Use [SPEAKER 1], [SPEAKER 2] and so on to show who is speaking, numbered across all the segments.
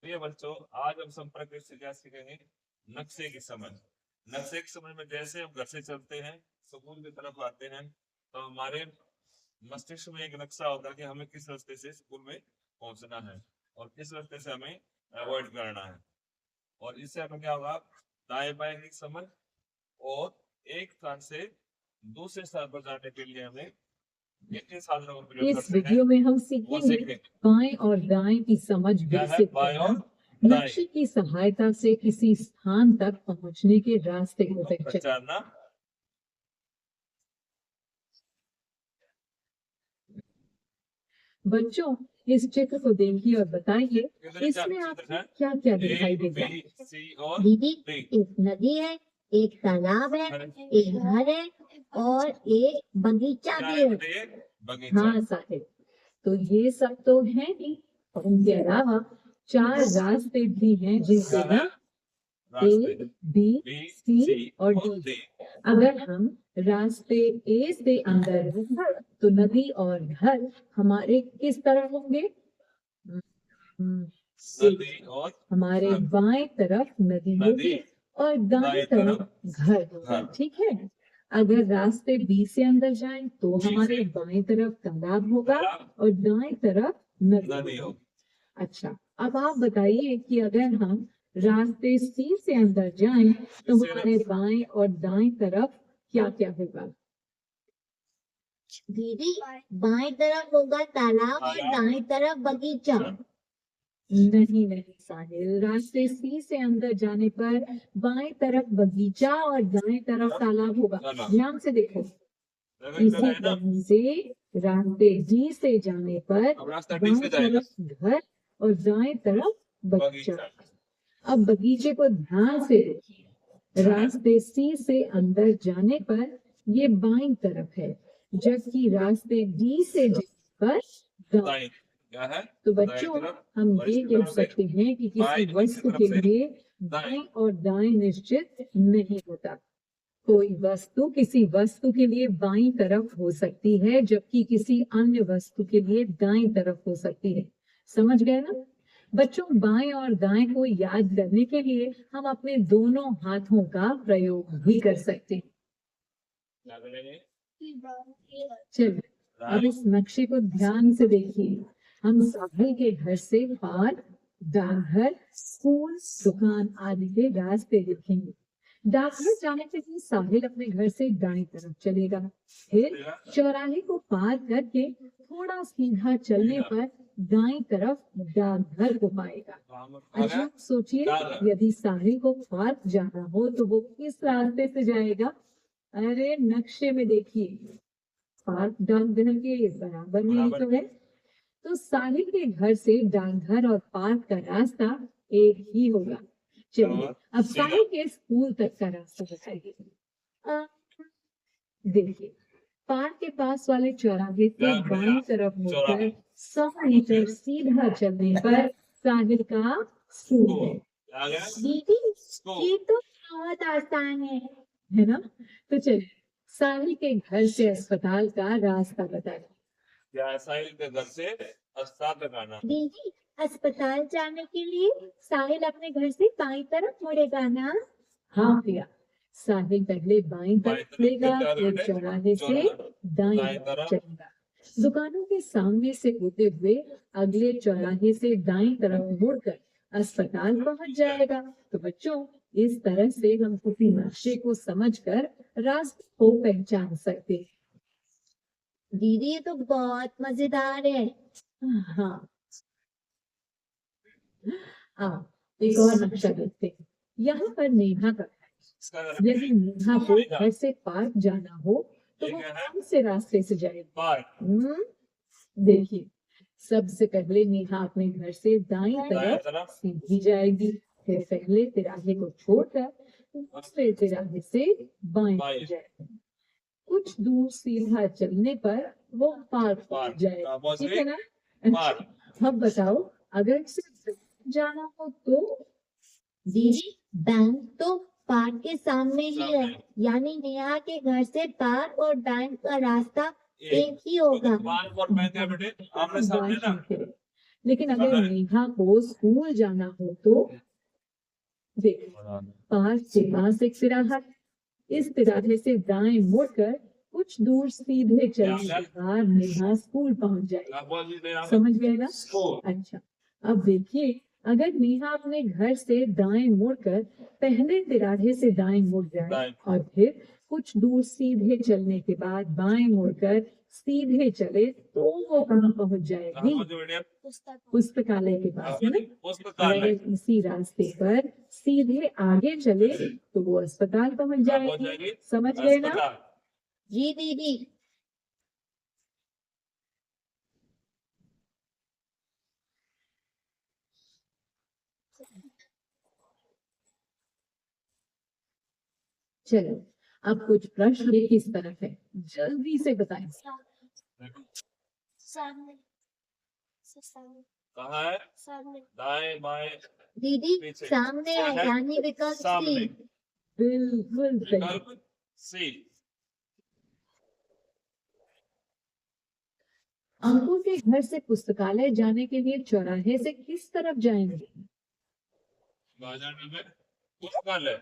[SPEAKER 1] ये बच्चों आज हम संपर्क से क्या सीखेंगे? नक्शे की समझ। नक्शे की समझ में जैसे हम घर से चलते हैं, स्कूल की तरफ आते हैं, तो हमारे मस्तिष्क में एक नक्शा होता है कि हमें किस रास्ते से स्कूल में पहुंचना है और किस रास्ते से हमें अवॉइड करना है। और इससे हमें क्या होगा? दाएं बाएं की समझ। और एक स्थान से दूसरे स्थान पर जाने के लिए हमें किन साधनों का प्रयोग
[SPEAKER 2] इस
[SPEAKER 1] करते
[SPEAKER 2] वीडियो
[SPEAKER 1] हैं
[SPEAKER 2] में हम
[SPEAKER 1] वो
[SPEAKER 2] सीखेंगे
[SPEAKER 1] सीखेंगे।
[SPEAKER 2] बाएं और दाएं की समझ
[SPEAKER 1] क्या है
[SPEAKER 2] विकसित
[SPEAKER 1] बाएं और
[SPEAKER 2] करना,
[SPEAKER 1] दाएं?
[SPEAKER 2] नक्शे की सहायता से किसी स्थान तक पहुंचने के रास्ते को पहचानना।
[SPEAKER 1] पहचानना।
[SPEAKER 2] बच्चों, इस चित्र को देखिए और बताइए
[SPEAKER 1] कितने चार
[SPEAKER 2] इसमें
[SPEAKER 1] चित्र
[SPEAKER 2] आपको
[SPEAKER 1] हैं?
[SPEAKER 2] क्या क्या
[SPEAKER 1] ए,
[SPEAKER 2] दिखाई देगा।
[SPEAKER 1] बी, सी और
[SPEAKER 3] दीदी,
[SPEAKER 1] डी।
[SPEAKER 3] एक नदी है, एक तालाब है, एक घर है और एक बगीचा
[SPEAKER 1] क्या
[SPEAKER 3] भी
[SPEAKER 1] है
[SPEAKER 3] है।
[SPEAKER 1] बेटे? बगीचा।
[SPEAKER 2] हाँ साहिब, तो ये सब तो है नहीं, और इनके अलावा 4 रास्ते भी हैं जिनके
[SPEAKER 1] क्या है?
[SPEAKER 2] नाम
[SPEAKER 1] रास्ते
[SPEAKER 2] ए, बी,
[SPEAKER 1] बी,
[SPEAKER 2] सी
[SPEAKER 1] सी
[SPEAKER 2] और
[SPEAKER 1] और
[SPEAKER 2] डी।
[SPEAKER 1] डी।
[SPEAKER 2] अगर हम रास्ते ए से अंदर घुसे तो नदी और घर हमारे किस तरफ होंगे?
[SPEAKER 1] नदी और
[SPEAKER 2] हमारे
[SPEAKER 1] घर।
[SPEAKER 2] बाएं तरफ नदी होगी
[SPEAKER 1] नदी
[SPEAKER 2] और दाएं
[SPEAKER 1] दाएं
[SPEAKER 2] तरफ
[SPEAKER 1] तरफ
[SPEAKER 2] घर होगा।
[SPEAKER 1] घर।
[SPEAKER 2] ठीक है। अगर रास्ते बी से अंदर जाएं तो हमारे बाएं तरफ तालाब होगा और दाएं तरफ
[SPEAKER 1] नदी
[SPEAKER 2] नदी होगी।
[SPEAKER 1] होगी।
[SPEAKER 2] अच्छा, अब आप बताइए कि अगर हम रास्ते सी से अंदर जाएं तो हमारे बाएं और दाएं तरफ क्या क्या होगा?
[SPEAKER 3] दीदी, बाएं तरफ होगा तालाब और दाएं तरफ बगीचा।
[SPEAKER 2] नहीं साहिल, रास्ते सी से अंदर जाने पर बाएं तरफ बगीचा और दाएं तरफ तालाब होगा। ध्यान से देखो। इसी तरह से रास्ते डी से जाने पर बाएं तरफ घर और दाएं तरफ बगीचा। अब बगीचे को ध्यान से देखिए। रास्ते सी से अंदर जाने पर ये बाईं तरफ है, जबकि रास्ते डी से जाने पर दाएं।
[SPEAKER 1] क्या है?
[SPEAKER 2] तो बच्चों, हम ये कह सकते हैं कि किसी वस्तु के लिए बाएं और दाएं निश्चित नहीं होता। कोई वस्तु किसी वस्तु के लिए बाईं तरफ हो सकती है, जबकि किसी अन्य वस्तु के लिए दाईं तरफ हो सकती है। समझ गए ना बच्चों? बाएं और दाएं को याद करने के लिए हम अपने दोनों हाथों का प्रयोग भी कर सकते हैं। चलिए, अब इस नक्शे को ध्यान से देखिए। हम साहिल के घर से पार्क, डाकघर, स्कूल, दुकान आदि के रास्ते देखेंगे। डाकघर जाने के लिए साहिल अपने घर से दाईं तरफ चलेगा, फिर चौराहे को पार करके थोड़ा सीधा चलने पर दाईं तरफ डाकघर को पाएगा। अच्छा सोचिए, यदि साहिल को पार्क जाना हो तो वो किस रास्ते से जाएगा? अरे नक्शे में देखिए, पार्क डाकघर के बराबर में ही तो है। तो साहिल के घर से डाकघर और पार्क का रास्ता एक ही होगा। चलिए, अब साहिल के स्कूल तक का रास्ता बताइए। देखिए, पार्क के पास वाले चौराहे से बाईं तरफ मुड़कर 100 मीटर सीधा चलने पर साहिल का स्कूल है।
[SPEAKER 3] दीदी, ये तो बहुत आसान है
[SPEAKER 2] ना? तो चलिए, साहिल के घर से अस्पताल का रास्ता बताइए।
[SPEAKER 1] क्या साहिल के घर से अस्पताल तक आना?
[SPEAKER 3] दीदी, अस्पताल जाने के लिए साहिल अपने घर से बाईं तरफ मुड़ेगा ना?
[SPEAKER 2] हाँ भैया, साहिल पहले बाईं तरफ मुड़ेगा, फिर चौराहे से दाईं तरफ चलेगा। दुकानों के सामने से होते हुए अगले चौराहे से दाईं तरफ मुड़कर अस्पताल पहुंच जाएगा। तो बच्चों, इस तरह से हम किसी नक्शे को समझकर रास्ते को पहचान सकते हैं।
[SPEAKER 3] दीदी, ये तो बहुत मजेदार है।
[SPEAKER 2] हाँ, एक और नक्शा देखते हैं। यहाँ पर नेहा का है। यदि नेहा को घर से पार्क जाना हो तो वो कौन से रास्ते से जाएगी? देखिए, सबसे पहले नेहा अपने घर से दाईं तरफ सीधी जाएगी, फिर पहले तिराहे को छोड़कर दूसरे तिराहे से बाएं जाएगी। कुछ दूर सीधा चलने पर वो पार्क पहुंच जाएगा। ठीक है ना? अब बताओ, अगर सिर्फ जाना हो तो?
[SPEAKER 3] दीदी, बैंक तो पार्क के सामने ही है, यानी नेहा के घर से पार्क और बैंक का रास्ता एक ही होगा।
[SPEAKER 2] लेकिन अगर नेहा को स्कूल जाना हो तो देखो, पार्क के पास एक तिराहा है। इस तिराहे से दाएं मुड़कर कुछ दूर सीधे चलने के बाद नेहा स्कूल पहुंच जाएगी। समझ गए ना? अच्छा, अब देखिए, अगर नेहा अपने घर से दाएं मुड़कर पहले तिराहे से दाएं मुड़ जाए और फिर कुछ दूर सीधे चलने के बाद बाएं मुड़कर सीधे चले तो वो कहाँ पहुंच जाएगी? पुस्तकालय के पास, है ना? और अगर इसी रास्ते पर सीधे आगे चले तो वो अस्पताल पहुंच जाएगी। समझ गए ना?
[SPEAKER 3] जी दीदी।
[SPEAKER 2] चलो, अब कुछ प्रश्न ये किस तरफ है, जल्दी से बताएं।
[SPEAKER 3] सामने
[SPEAKER 1] कहाँ है?
[SPEAKER 3] सामने
[SPEAKER 1] दाएं बाएं
[SPEAKER 3] दीदी,
[SPEAKER 1] पीछे।
[SPEAKER 3] सामने
[SPEAKER 1] क्या है?
[SPEAKER 3] यानी विकल्प
[SPEAKER 1] सामने।
[SPEAKER 3] सी।
[SPEAKER 2] बिल्कुल सही।
[SPEAKER 1] विकल्प सी।
[SPEAKER 2] अंकुर के घर से पुस्तकालय जाने के लिए चौराहे से किस तरफ जाएंगे?
[SPEAKER 1] बाजार में पुस्तकालय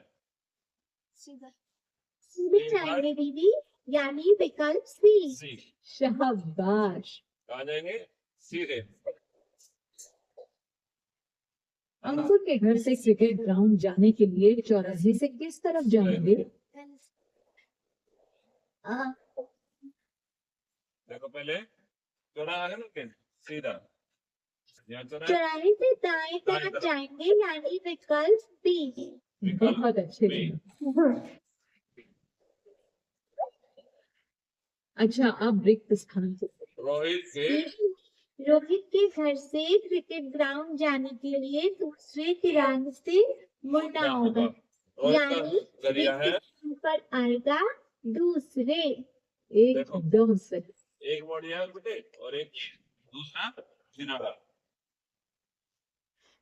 [SPEAKER 3] सीधे जाएंगे दीदी, यानी विकल्प सी।
[SPEAKER 1] सी।
[SPEAKER 2] शाबाश।
[SPEAKER 1] कहाँ जाएंगे? सीधे।
[SPEAKER 2] अंकुर के घर से क्रिकेट ग्राउंड जाने के लिए चौराहे से किस तरफ जाएंगे?
[SPEAKER 1] देखो पहले चौराहा है ना, फिर सीधा यहाँ चौराहा।
[SPEAKER 3] चौराहे से दाएं तरफ जाएंगे, यानी विकल्प बी।
[SPEAKER 2] बहुत अच्छे। अच्छा, अब रिक्त स्थान को
[SPEAKER 3] रोहित के घर से क्रिकेट ग्राउंड जाने के लिए दूसरे तिराहे से मुड़ना होगा, यानी पर आएगा दूसरे।
[SPEAKER 2] एकदम सही।
[SPEAKER 1] एक बढ़िया बेटे और एक दूसरा किनारा।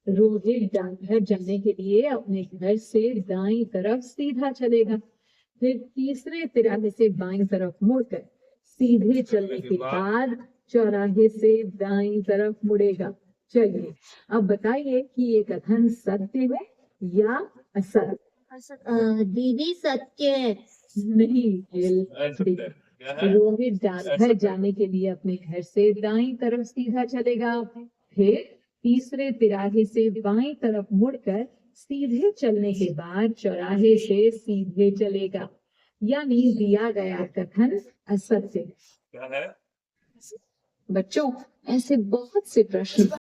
[SPEAKER 2] रोहित डाकघर जाने के लिए अपने घर से दाईं तरफ सीधा चलेगा, फिर तीसरे तिराहे से बाईं तरफ मुड़कर सीधे चलने के बाद चौराहे से दाईं तरफ मुड़ेगा। चलिए, अब बताइए कि ये कथन सत्य है या असत्य?
[SPEAKER 3] दीदी सत्य है।
[SPEAKER 2] नहीं, रोहित डाकघर जाने के लिए अपने घर से दाईं तरफ सीधा चलेगा, फिर तीसरे तिराहे से बाईं तरफ मुड़कर सीधे चलने के बाद चौराहे से सीधे चलेगा, यानी दिया गया कथन असत्य
[SPEAKER 1] क्या है?
[SPEAKER 2] बच्चों, ऐसे बहुत से प्रश्न